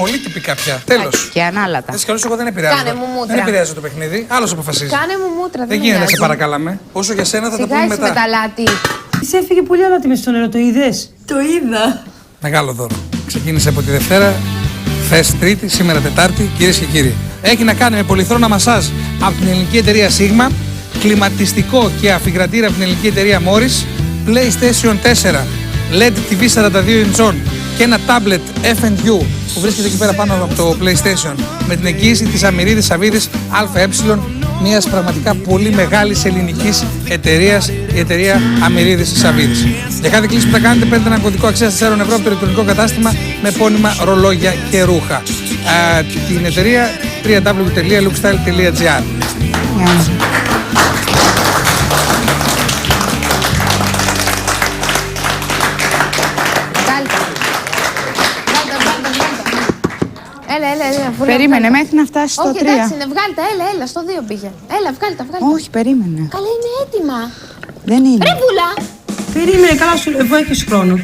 Πολύ τυπικά πια. Τέλος. Και ανάλατα. Έτσι κι αλλιώς εγώ δεν επηρεάζω. Κάνε μου μούτρα. Δεν επηρεάζει το παιχνίδι. Άλλος αποφασίζει. Κάνε μου μούτρα. Δεν γίνεται να σε παρακαλάμε. Όσο για σένα θα τα πούμε μετά. με τα λάτι. Της έφυγε πολύ αλάτι μες στο νερό, το είδες? Το είδα. Μεγάλο δώρο. Ξεκίνησε από τη Δευτέρα, χθες Τρίτη, σήμερα Τετάρτη. Κυρίες και κύριοι, έχει να κάνει με πολυθρόνα μασάζ από την ελληνική εταιρεία Sigma, κλιματιστικό και αφιγρατήρα από την ελληνική εταιρεία Morris, PlayStation 4, LED TV 42 inch και ένα tablet F&U που βρίσκεται εκεί πέρα πάνω από το PlayStation με την εγγύηση της Αμυρίδης Σαββίδης ΑΕ, μιας πραγματικά πολύ μεγάλης ελληνικής εταιρείας, η εταιρεία Αμυρίδης Σαββίδης. Για κάθε κλίση που θα κάνετε παίρνετε ένα κωδικό αξίας 4 ευρώ από το ηλεκτρονικό κατάστημα με επώνυμα ρολόγια και ρούχα. Την εταιρεία www.lookstyle.gr. Έλα. Περίμενε μέχρι να φτάσει στο 3. Όχι, εντάξει, βγάλτε, έλα, στο 2 πήγε. Έλα, βγάλτε. Όχι, περίμενε. Καλά, είναι έτοιμα. Δεν είναι. Ρε βουλά. Περίμενε, καλά σου λέω, εγώ έχεις χρόνο.